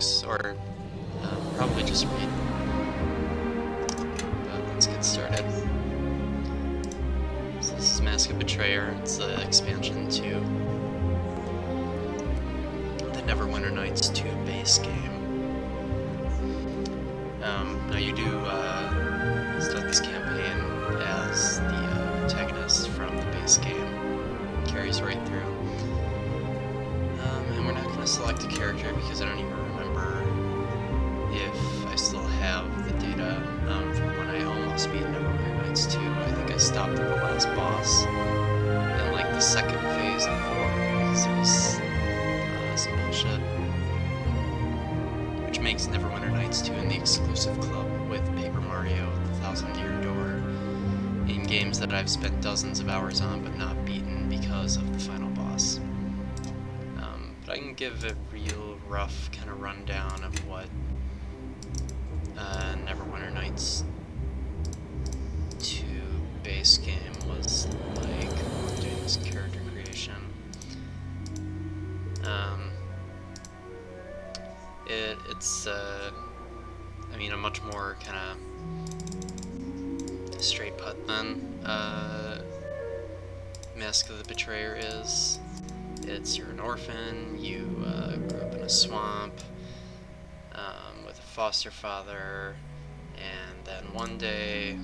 books, or probably just read. But let's get started. So this is Mask of Betrayer. It's the expansion to the Neverwinter Nights 2 base game. Now you do start this campaign as the protagonist from the base game. Carries right through. And we're not going to select a character because I don't even remember if I still have the data from when I almost beat Neverwinter Nights 2. I think I stopped at the last boss in like the second phase of 4 because it was some bullshit. Which makes Neverwinter Nights 2 in the exclusive club with Paper Mario, the Thousand Year Door, in games that I've spent dozens of hours on but not beaten because of the final boss. But I can give a real rough kind of rundown of what Neverwinter Nights 2 base game was like while doing this character creation. It's I mean, a much more kind of straight putt than Mask of the Betrayer is. You're an orphan, you grew up in a swamp with a foster father, and then one day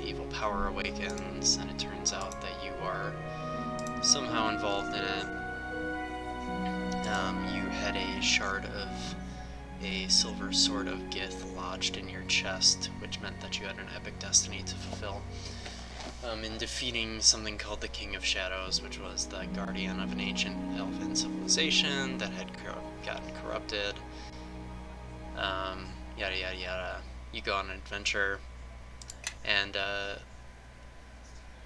evil power awakens, and it turns out that you are somehow involved in it. You had a shard of a Silver Sword of Gith lodged in your chest, which meant that you had an epic destiny to fulfill. In defeating something called the King of Shadows, which was the guardian of an ancient elven civilization that had gotten corrupted. Yada yada yada. You go on an adventure, and the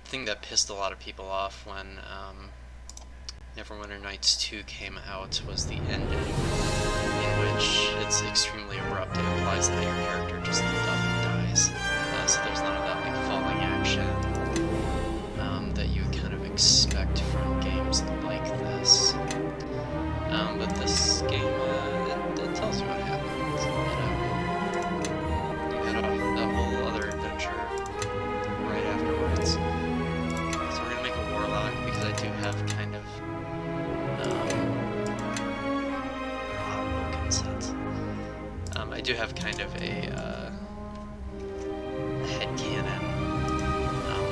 thing that pissed a lot of people off when Neverwinter Nights 2 came out was the ending, in which it's extremely abrupt. It implies that your character just up and dies. So there's none of that like falling action that you would kind of expect from games like this. But this game, it tells you what happened. You had a whole other adventure right afterwards. So we're gonna make a warlock because I do have kind of I do have kind of a headcanon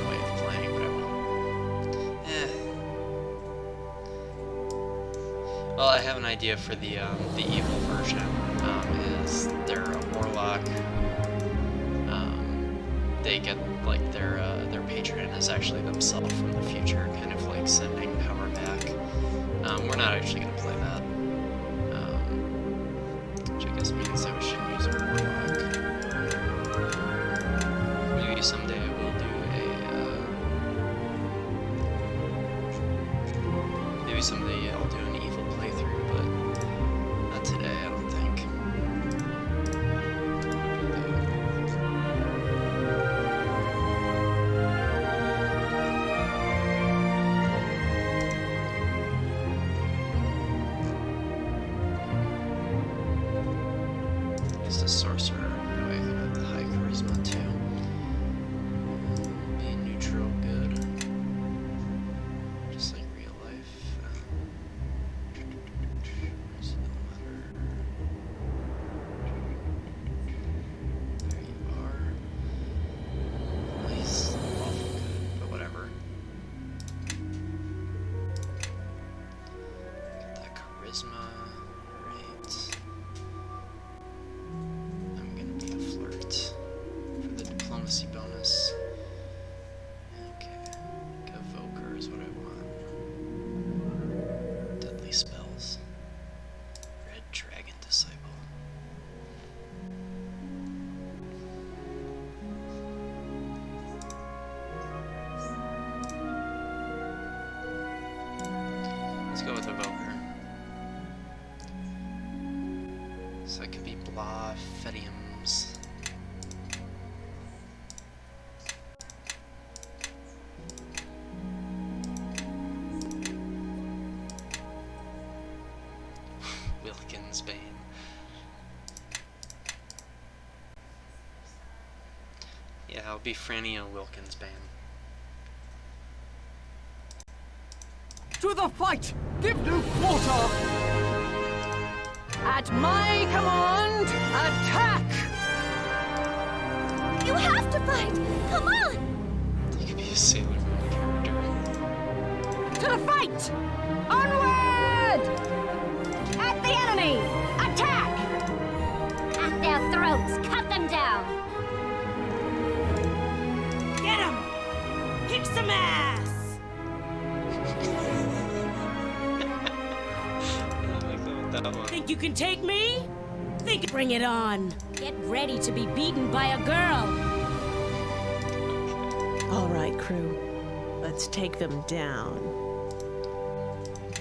way of playing, but I won't. Well, I have an idea for the evil version. Is they're a warlock. They get like their patron is actually themselves from the future, kind of like sending power back. We're not actually gonna play that. Which I guess means that we should use a warlock. Maybe someday I will do a maybe someday I'll do an evil playthrough, but not today, I don't think. A sorcerer. That way I can have the high charisma too. Be neutral, good. Just like real life. Where's the letter? There you are. Well, he's awful good, but whatever. Get that charisma. Yeah, I'll be Franny and Wilkins Bane. To the fight! Give no quarter! At my command, attack! You have to fight! Come on! You could be a Sailor Moon character. To the fight! Onward! At the enemy! Attack! At their throats, cut them down! Get him! Kick some ass! That one. Think you can take me? Bring it on. Get ready to be beaten by a girl. All right, crew. Let's take them down.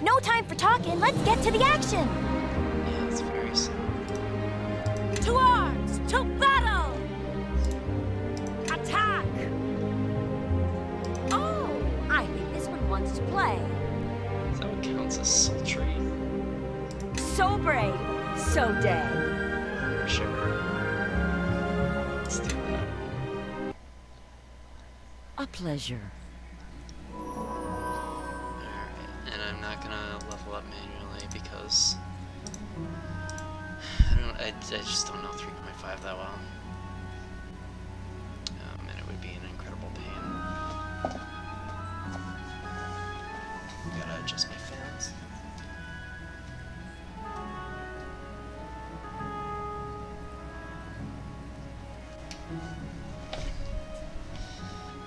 No time for talking, let's get to the action! Yeah, it's very simple. To arms! To battle! Attack! Oh, I think this one wants to play. Is that what counts as sultry? So brave, so dead. For sure. Let's do that. A pleasure. Alright, and I'm not gonna level up manually because I just don't know 3.5 that well. And it would be an incredible pain. Gotta adjust my fans.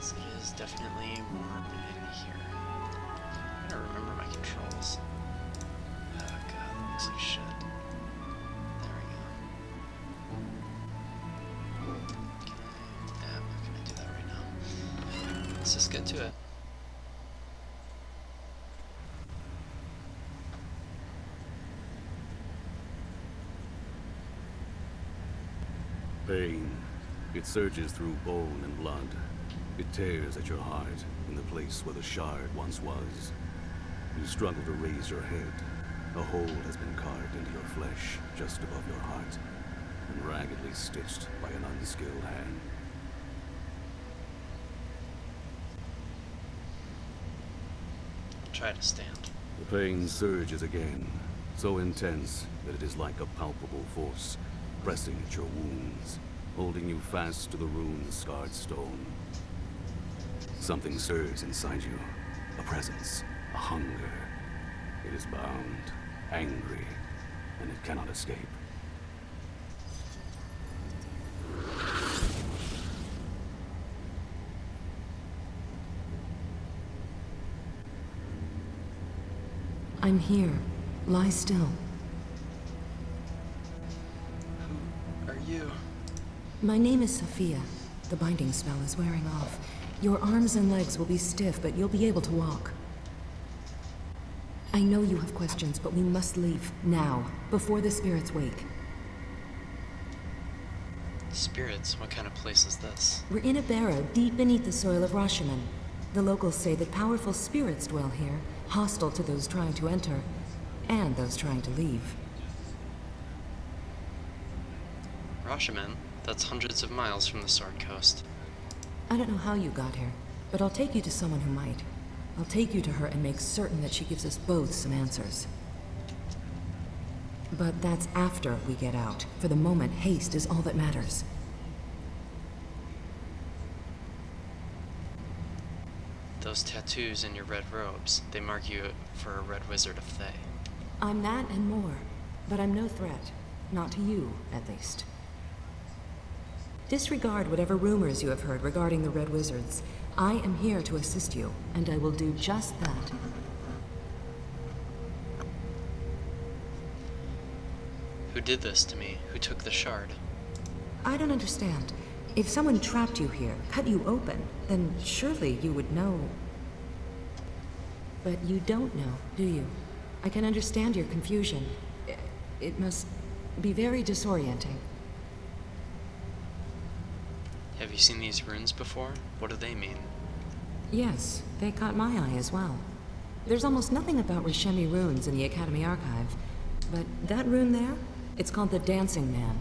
So it is definitely warm in here. I gotta remember my controls. Oh god, that looks like shit. There we go. I'm not gonna do that right now. Let's just get to it. Pain. It surges through bone and blood. It tears at your heart in the place where the shard once was. You struggle to raise your head. A hole has been carved into your flesh just above your heart, and raggedly stitched by an unskilled hand. I'll try to stand. The pain surges again, so intense that it is like a palpable force, pressing at your wounds, holding you fast to the runes-scarred stone. Something stirs inside you, a presence, a hunger. It is bound, angry, and it cannot escape. I'm here. Lie still. Who are you? My name is Sophia. The binding spell is wearing off. Your arms and legs will be stiff, but you'll be able to walk. I know you have questions, but we must leave, now, before the spirits wake. Spirits? What kind of place is this? We're in a barrow deep beneath the soil of Rashaman. The locals say that powerful spirits dwell here, hostile to those trying to enter, and those trying to leave. Rashaman? That's hundreds of miles from the Sword Coast. I don't know how you got here, but I'll take you to someone who might. I'll take you to her and make certain that she gives us both some answers. But that's after we get out. For the moment, haste is all that matters. Those tattoos in your red robes, they mark you for a red wizard of Thay. I'm that and more, but I'm no threat. Not to you, at least. Disregard whatever rumors you have heard regarding the Red Wizards. I am here to assist you, and I will do just that. Who did this to me? Who took the shard? I don't understand. If someone trapped you here, cut you open, then surely you would know. But you don't know, do you? I can understand your confusion. It must be very disorienting. Have you seen these runes before? What do they mean? Yes, they caught my eye as well. There's almost nothing about Rishemi runes in the Academy archive, but that rune there, it's called the Dancing Man.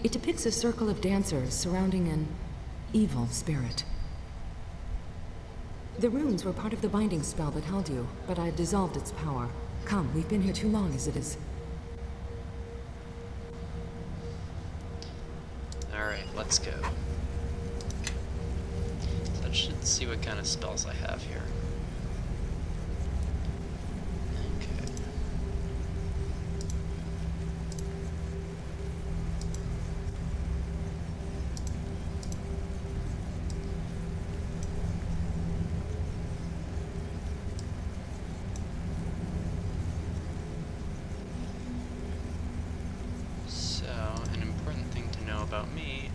It depicts a circle of dancers surrounding an evil spirit. The runes were part of the binding spell that held you, but I've dissolved its power. Come, we've been here too long as it is. Alright, let's go. So I should see what kind of spells I have here. Okay. So, an important thing to know about me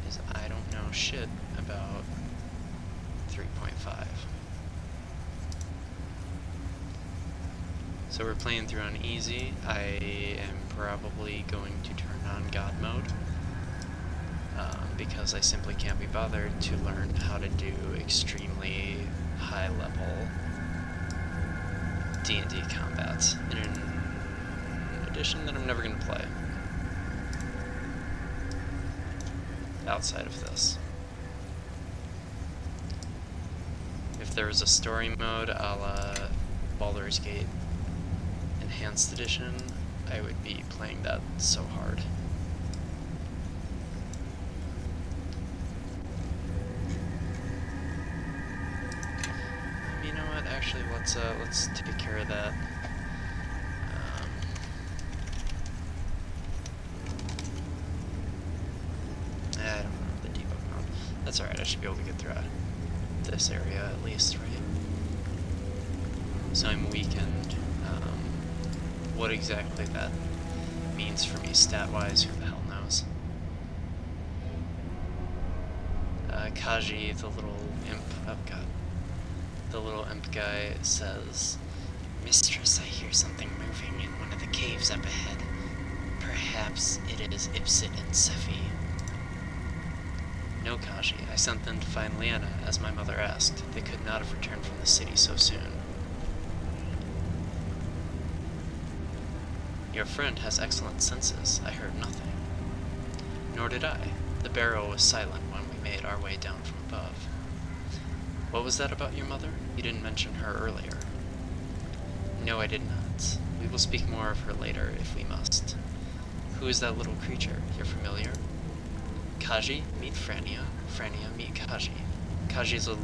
is I don't know shit about 3.5. So we're playing through on easy. I am probably going to turn on God mode because I simply can't be bothered to learn how to do extremely high level D&D combats in an edition that I'm never going to play outside of this. If there was a story mode a la Baldur's Gate Enhanced Edition, I would be playing that so hard. You know what? Actually, let's take care of that. I don't remember the debug mode. That's alright. I should be able to get through this area at least, right? So I'm weakened. What exactly that means for me stat-wise, who the hell knows? Kaji, the little imp, oh god, the little imp guy says, "Mistress, I hear something moving in one of the caves up ahead. Perhaps it is Ipsit and Sephi." No, Kaji, I sent them to find Liana, as my mother asked. They could not have returned from the city so soon. Your friend has excellent senses. I heard nothing. Nor did I. The barrel was silent when we made our way down from above. What was that about your mother? You didn't mention her earlier. No, I did not. We will speak more of her later, if we must. Who is that little creature? You're familiar? Kaji, meet Frania. Frania, meet Kaji. Kaji is a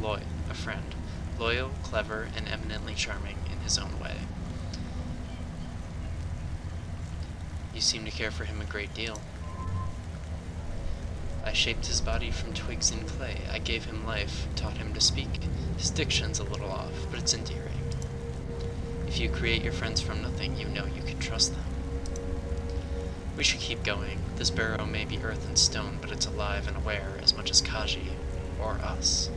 friend. Loyal, clever, and eminently charming in his own way. You seem to care for him a great deal. I shaped his body from twigs and clay. I gave him life, taught him to speak. His diction's a little off, but it's endearing. If you create your friends from nothing, you know you can trust them. We should keep going. This barrow may be earth and stone, but it's alive and aware as much as Kaji, or us.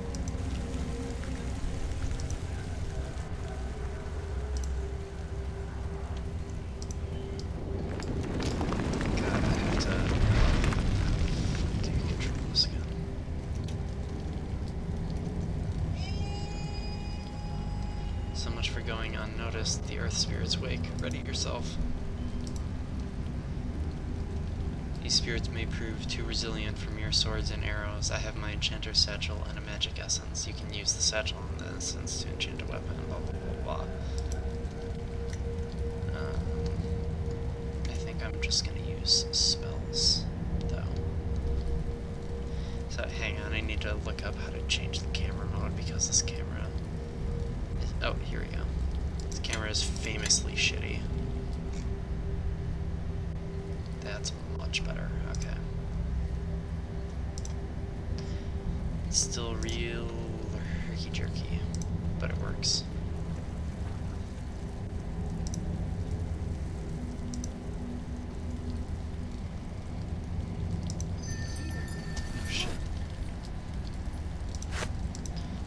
God, I have to take control of this again. So much for going unnoticed. The earth spirits wake. Ready yourself. These spirits may prove too resilient for mere swords and arrows. I have my enchanter satchel and a magic essence. You can use the satchel and the essence to enchant a weapon, blah blah blah blah. I think I'm just gonna use spells, though. So hang on, I need to look up how to change the camera mode because this camera is... Oh, here we go. This camera is famously shitty. That's much better, okay. It's still real herky-jerky, but it works. Oh shit.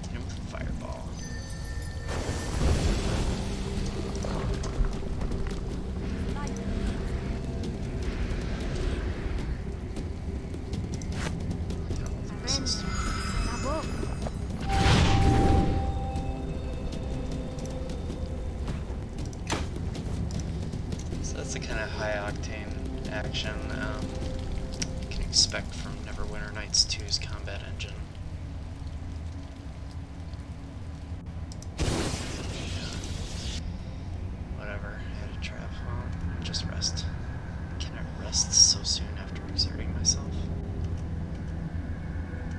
Hit him with a fireball. So that's the kind of high octane action you can expect from Neverwinter Nights 2's combat engine. Whatever, I had a trap. Well, just rest. Can I rest so soon after exerting myself?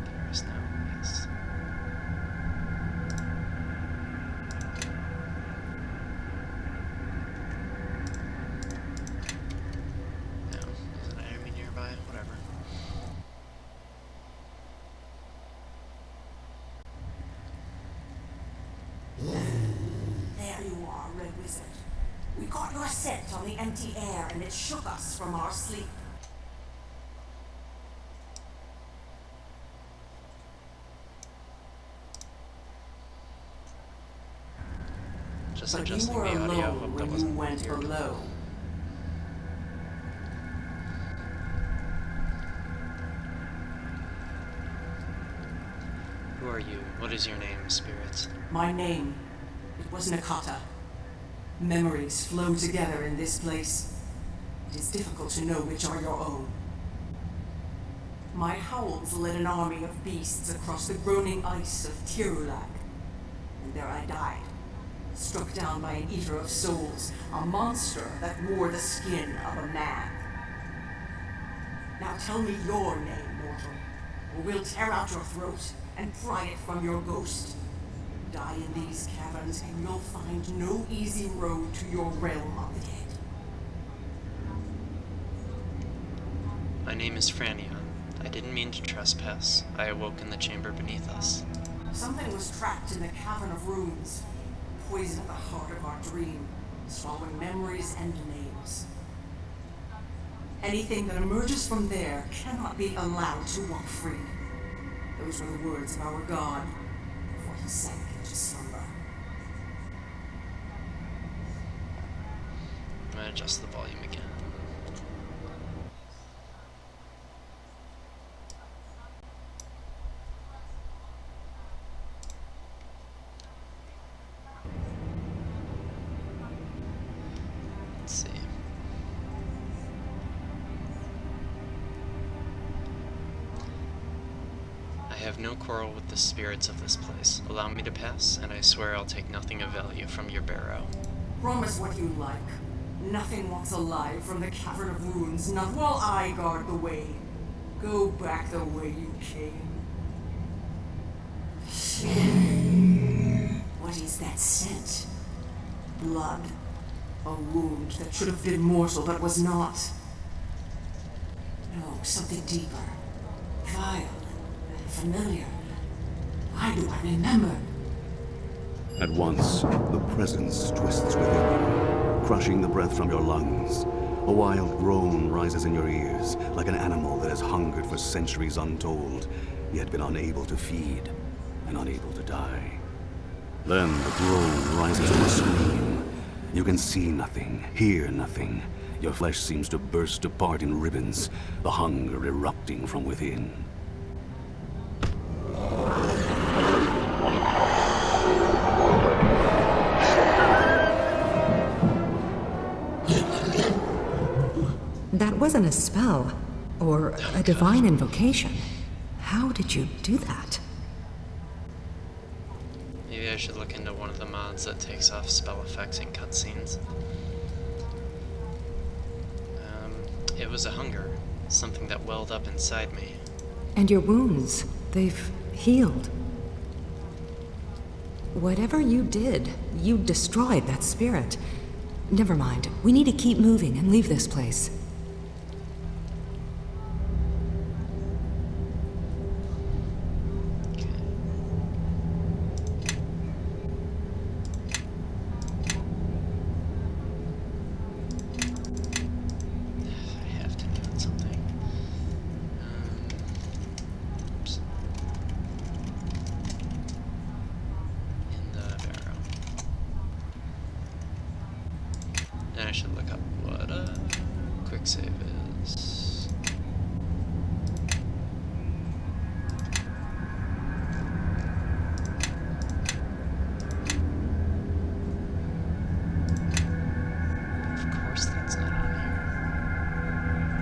Can I rest now? Yes. No, there's an enemy nearby, whatever. There you are, Red Wizard. We caught your scent on the empty air, and it shook us from our sleep. Just But you adjusting were the audio, alone hope that when you wasn't went weird. below. Who are you? What is your name, spirit? My name, it was Nakata. Memories flow together in this place. It is difficult to know which are your own. My howls led an army of beasts across the groaning ice of Tirulag. And there I died, struck down by an eater of souls, a monster that wore the skin of a man. Now tell me your name, mortal, or we'll tear out your throat and pry it from your ghost. Die in these caverns, and you'll find no easy road to your realm of the dead. My name is Franion. I didn't mean to trespass. I awoke in the chamber beneath us. Something was trapped in the cavern of runes, poison at the heart of our dream, swallowing memories and names. Anything that emerges from there cannot be allowed to walk free. Those were the words of our god before he sank into slumber. I'm gonna adjust the volume again. Let's see. I have no quarrel with the spirits of this place. Allow me to pass, and I swear I'll take nothing of value from your barrow. Promise what you like. Nothing walks alive from the cavern of runes, not while I guard the way. Go back the way you came. What is that scent? Blood. A wound that should have been mortal but was not. No, something deeper. Vile and familiar. Why do I remember? At once, the presence twists within you, crushing the breath from your lungs. A wild groan rises in your ears, like an animal that has hungered for centuries untold, yet been unable to feed and unable to die. Then the groan rises to a scream. You can see nothing, hear nothing. Your flesh seems to burst apart in ribbons, the hunger erupting from within. That wasn't a spell, or a divine invocation. How did you do that? Maybe I should look into one of the mods that takes off spell effects in cutscenes. It was a hunger, something that welled up inside me. And your wounds, they've healed. Whatever you did, you destroyed that spirit. Never mind, we need to keep moving and leave this place. And I should look up what a quick save is. Of course that's not on here.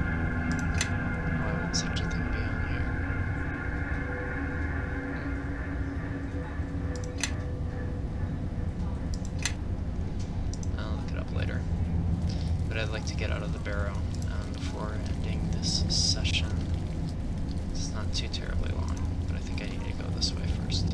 barrow before ending this session. It's not too terribly long, but I think I need to go this way first.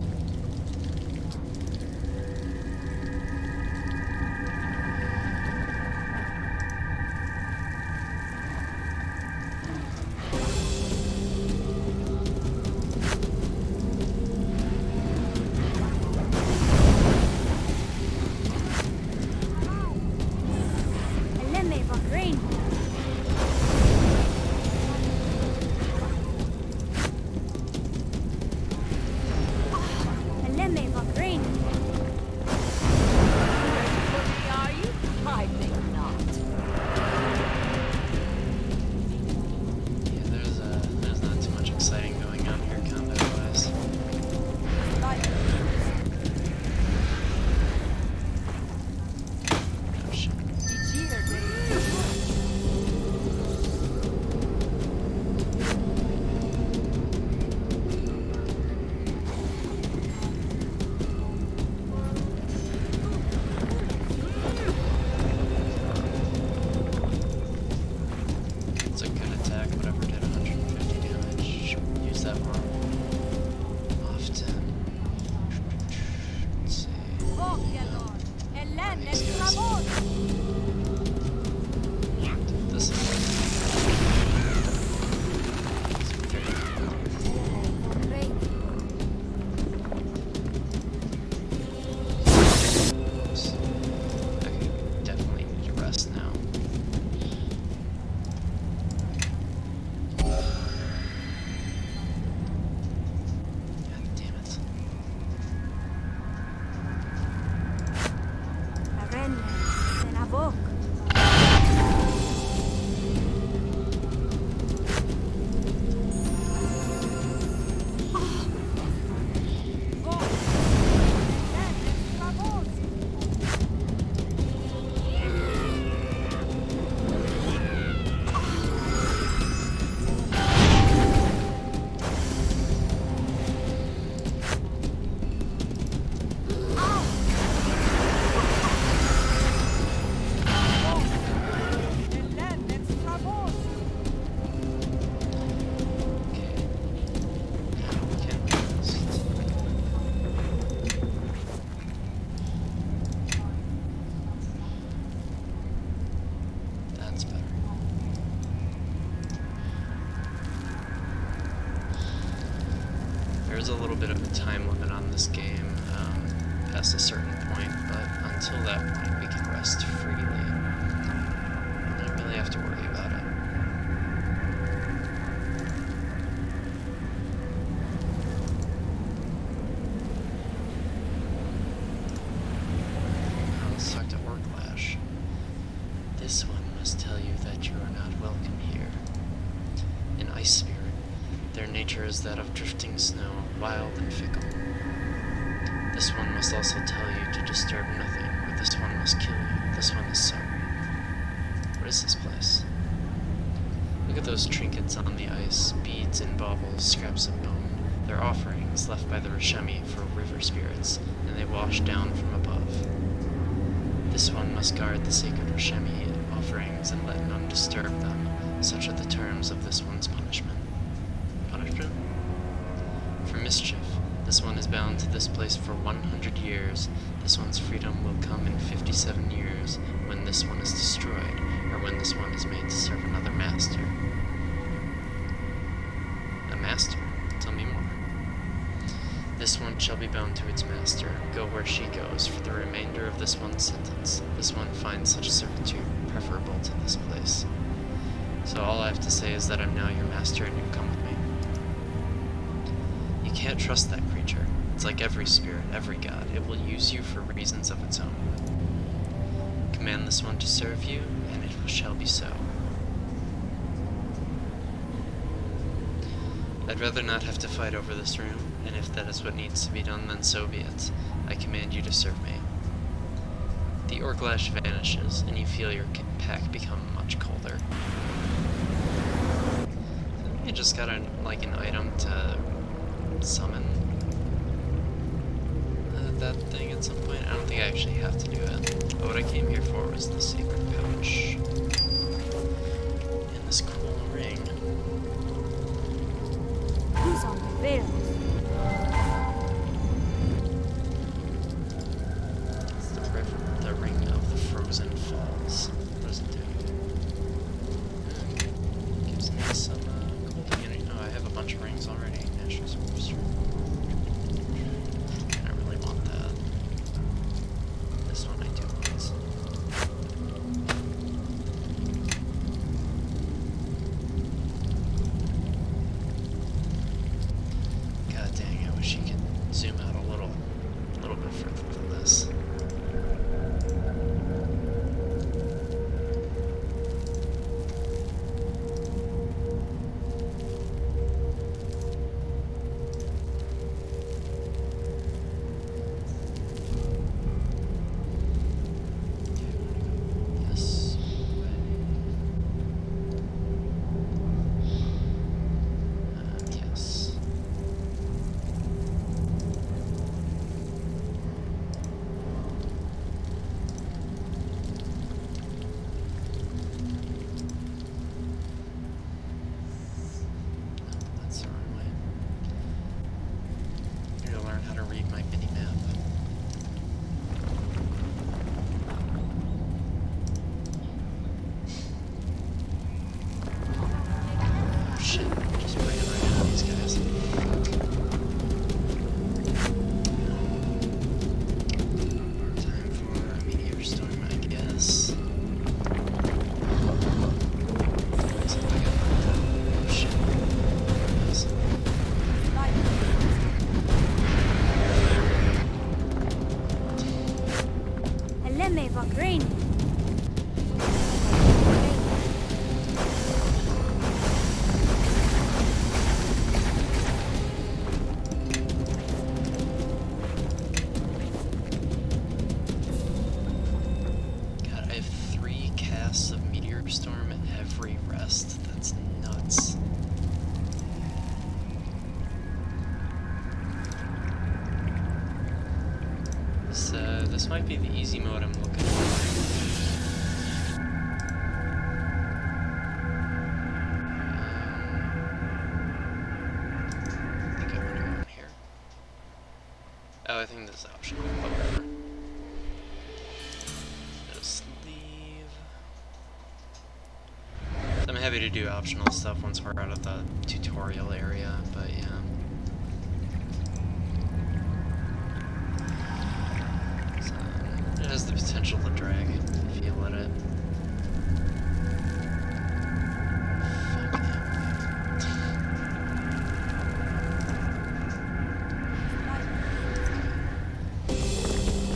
There's a little bit of a time limit on this game past a certain point, but until that point we can rest freely. We don't really have to worry about it. Now let's talk to Orklash. This one must tell you that you are not welcome here. An ice spirit. Their nature is that of drifting snow, wild and fickle. This one must also tell you to disturb nothing, or this one must kill you. This one is sorry. What is this place? Look at those trinkets on the ice, beads and baubles, scraps of bone. They're offerings left by the Rashemi for river spirits, and they wash down from above. This one must guard the sacred Rashemi offerings and let none disturb them. Such are the terms of this one's punishment. For mischief, this one is bound to this place for 100 years. This one's freedom will come in 57 years, when this one is destroyed, or when this one is made to serve another master. A master? Tell me more. This one shall be bound to its master, go where she goes, for the remainder of this one's sentence. This one finds such servitude preferable to this place. So all I have to say is that I'm now your master and you come with me. You can't trust that creature. It's like every spirit, every god. It will use you for reasons of its own. Command this one to serve you, and it shall be so. I'd rather not have to fight over this room, and if that is what needs to be done, then so be it. I command you to serve me. The Orklash vanishes, and you feel your pack become much colder. You just got an item to summon that thing at some point. I don't think I actually have to do it. But what I came here for was the sacred pouch. this cool ring. Who's on the veil? It's the ring of the frozen falls. What does it do? Gives me some cool immunity. Oh, I have a bunch of rings already. National Superstar. I really want that. This one I do want. God dang, I wish you could zoom out a little bit further than this. This way. Yes. That's the wrong way. I need to learn how to read my mini map. Oh shit, just bringing right into these guys. Time for a meteor storm, I guess. So I got oh shit. There it is. Eleme Vagrain. God, I have 3 casts of Meteor Storm at every rest. That's nuts. So, this might be the easy mode I'm looking for. I think I want to go in here. Oh, I think this is optional, but whatever. Just leave. I'm happy to do optional stuff once we're out of the tutorial area, but yeah. So, it has the potential to drag if you let it. Fuck that.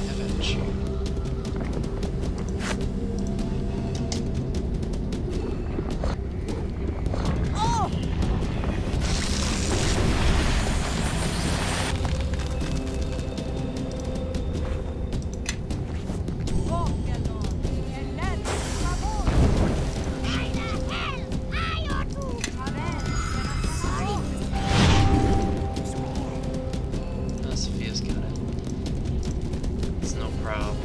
Have at you. Sophia's got it. It's no problem.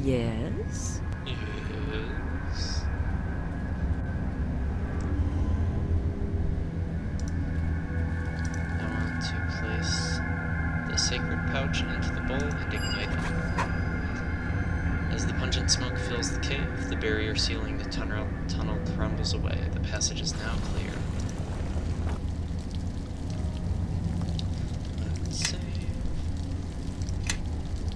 Yes? Yes. I want to place the sacred pouch into the bowl and ignite it. As the pungent smoke fills the cave, the barrier sealing the tunnel crumbles away. The passage is now clear. Let's save.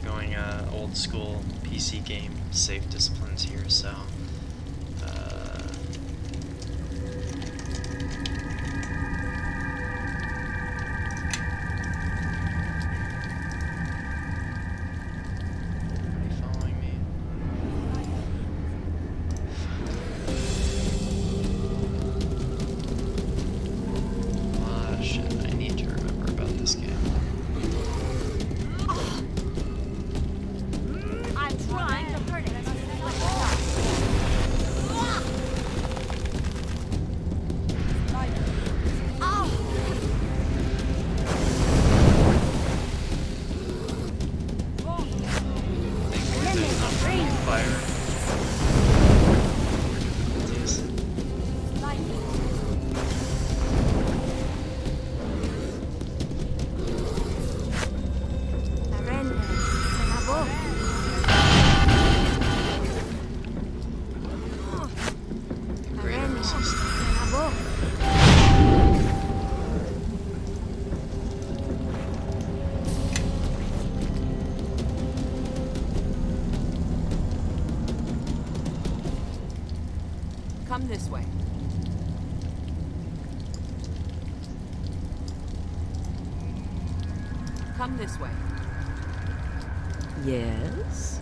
Going old school PC game save disciplines here, so everybody following me? A lot of shit I need to remember about this game. I'm trying to hurt it. Come this way. Come this way. Yes?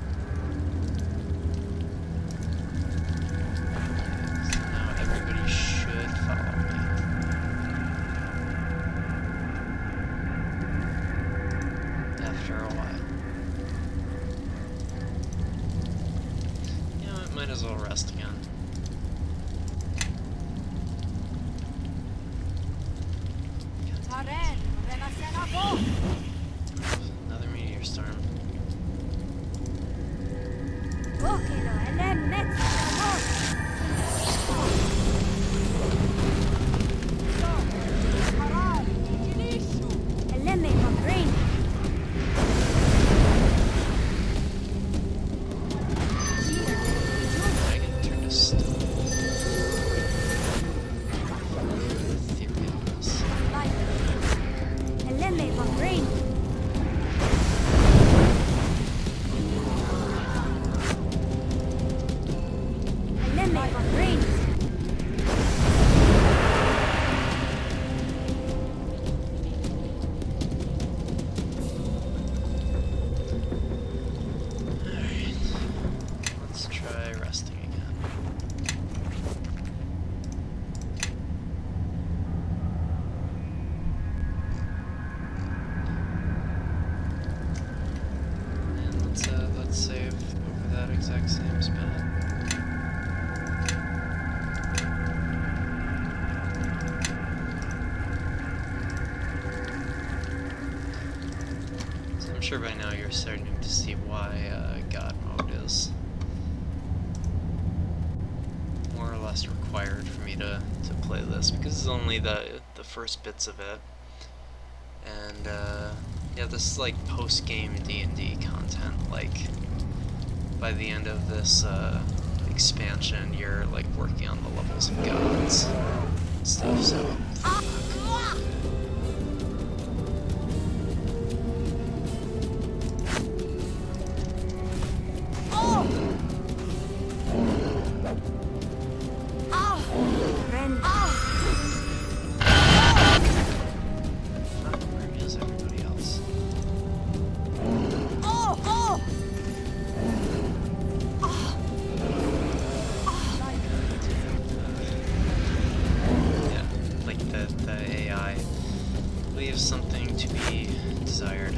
So now everybody should follow me. After a while. You know, it might as well rest again. Another meteor storm. I get turned to stone. Etherealness. Alright. Let's try resting again. And let's save over that exact same spot. So I'm sure by now you're starting to see why God mode is more or less required for me to play this, because it's only the first bits of it. And yeah, this is like post-game D&D content. Like by the end of this expansion, you're like working on the levels of gods and stuff. So. Where is everybody else? Yeah, like the AI leaves something to be desired.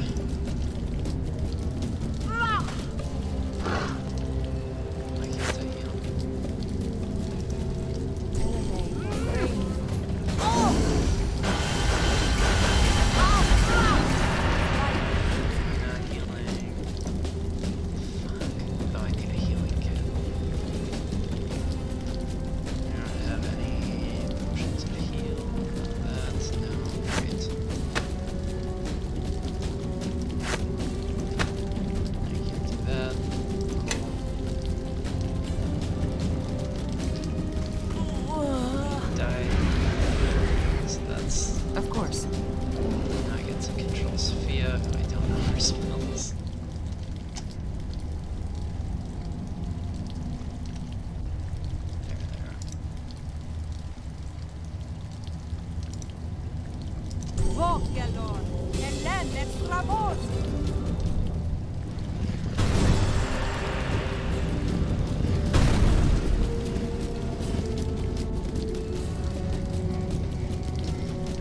Why can't I heal? Not healing. Fuck. Oh, I need a healing kit. I don't have any potions to heal. That's no. Great. I can't do that. Cool. Die. So that's. Of course. Now I get to control Sophia, who I don't know her spells. There.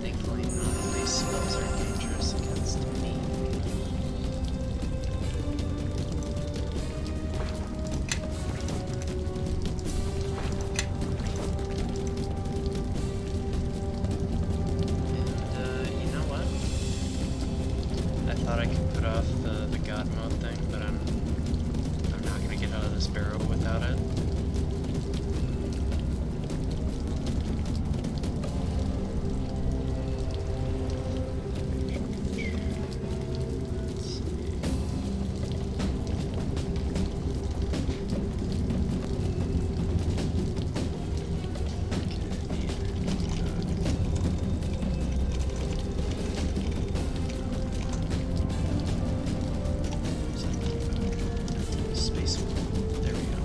Thankfully, none of these spells are dangerous against me. And, you know what? I thought I could put off the God mode thing, but I'm not gonna get out of this barrel without it. Space. There we go.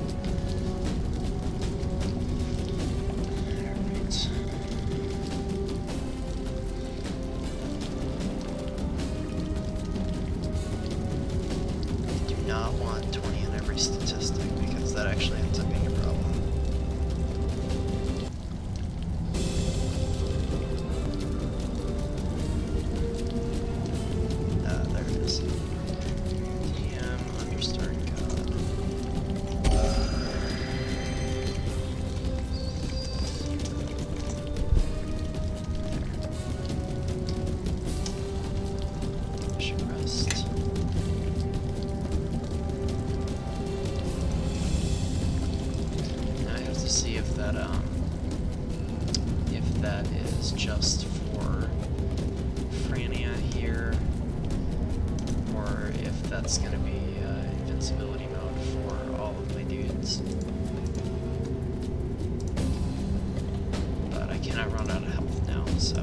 every statistic, because that actually ends up being a problem. There it is. DM understar god. Should rest. Now I have to see if that is just for Frania here, or if that's gonna be invincibility mode for all of my dudes. But I cannot run out of health now, so.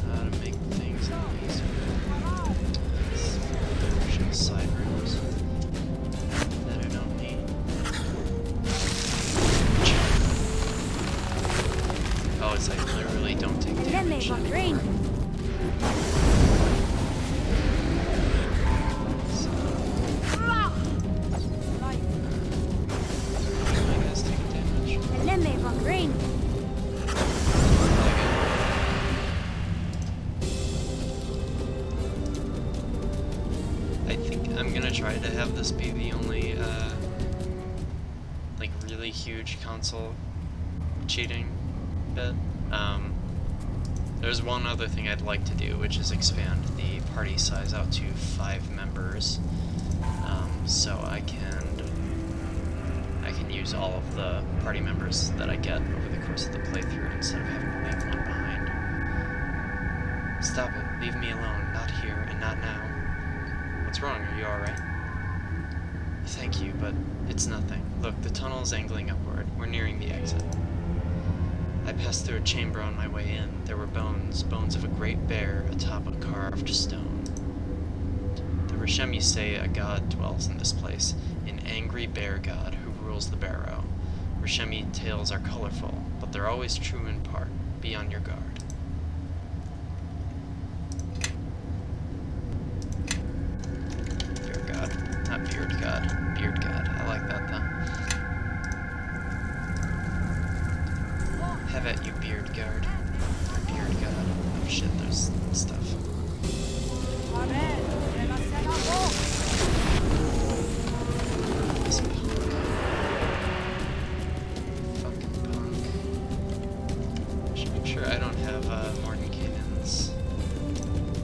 How to make things easier. Show side rooms that I don't need. Oh, it's like literally don't take damage anymore. So, you guys take damage. I think I'm gonna try to have this be the only like really huge console cheating bit. There's one other thing I'd like to do, which is expand the party size out to 5 members, so I can use all of the party members that I get over the course of the playthrough instead of having to leave one behind. Stop it! Leave me alone! Not here and not now. What's wrong? Are you alright? Thank you, but it's nothing. Look, the tunnel is angling upward. We're nearing the exit. I passed through a chamber on my way in. There were bones of a great bear atop a carved stone. The Rishemi say a god dwells in this place, an angry bear god who rules the barrow. Rishemi tales are colorful, but they're always true in part. Be on your guard. Bear god, not beard god. Beard god. I like that though. Have at you, beard guard. Or beard god. Oh shit, there's stuff. This punk. Fucking punk. Should make sure I don't have Mordenkainen's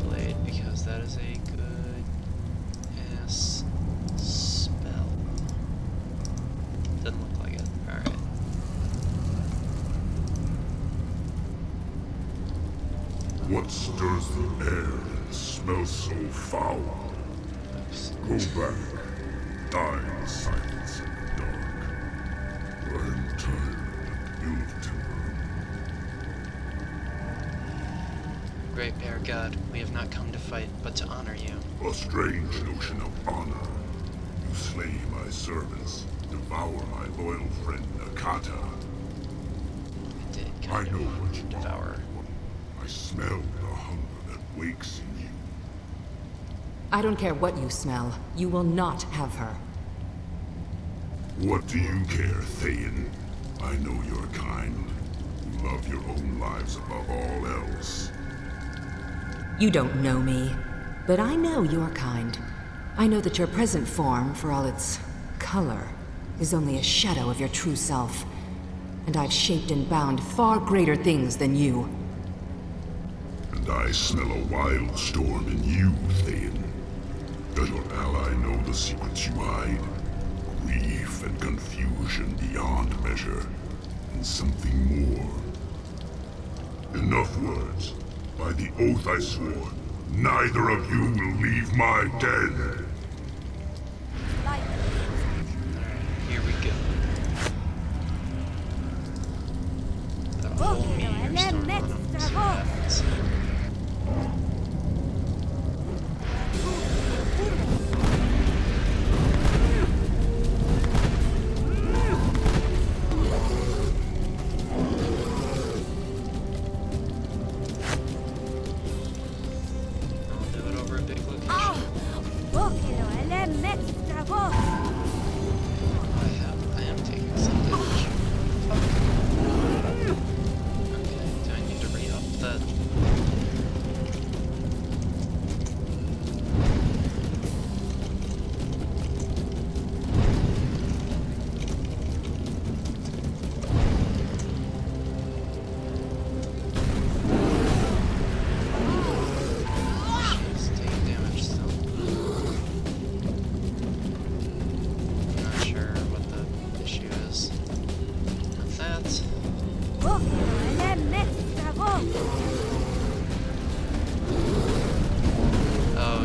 blade, because that is a good ass spell. Doesn't look like it. Alright. What stirs the air and smells so foul? Oops. Go back. Die in silence in the dark. I am tired and ill of temper. Great bear god, we have not come to fight, but to honor you. A strange notion of honor. You slay my servants, devour my loyal friend Nakata. I did I kind know of what you devour. I smell the hunger that wakes in you. I don't care what you smell. You will not have her. What do you care, Thayan? I know your kind. You love your own lives above all else. You don't know me, but I know your kind. I know that your present form, for all its color, is only a shadow of your true self. And I've shaped and bound far greater things than you. And I smell a wild storm in you, Thayan. Does your ally know the secrets you hide? Grief and confusion beyond measure, and something more. Enough words. By the oath I swore, neither of you will leave my den. Here we go. The whole meteor storm on him. See what happens. I'll do it over a big location.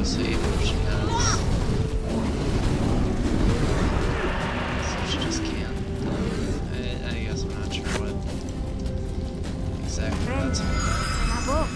So even if she has... So she just can't. I guess I'm not sure what exactly that's all about.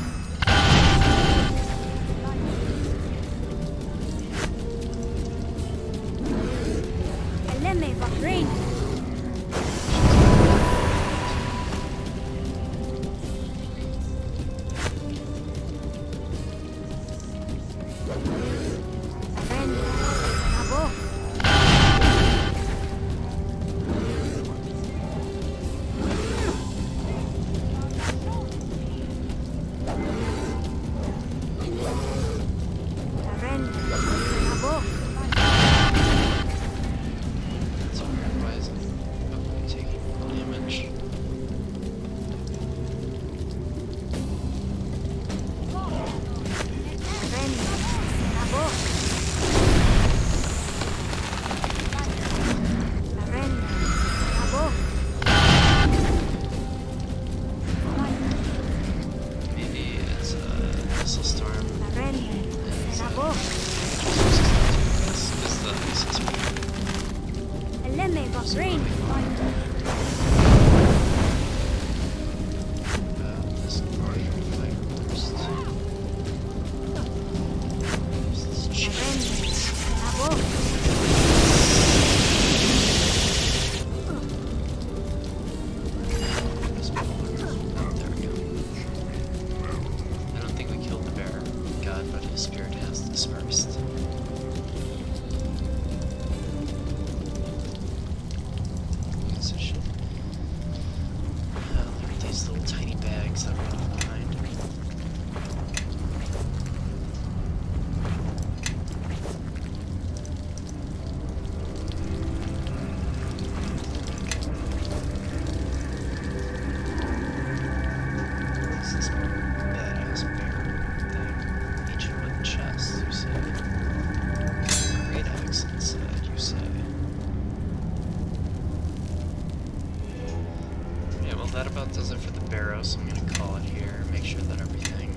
That about does it for the barrow, so I'm going to call it here, make sure that everything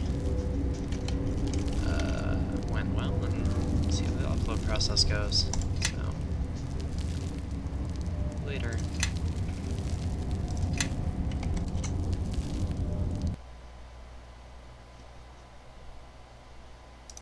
went well, and see how the upload process goes. So, later.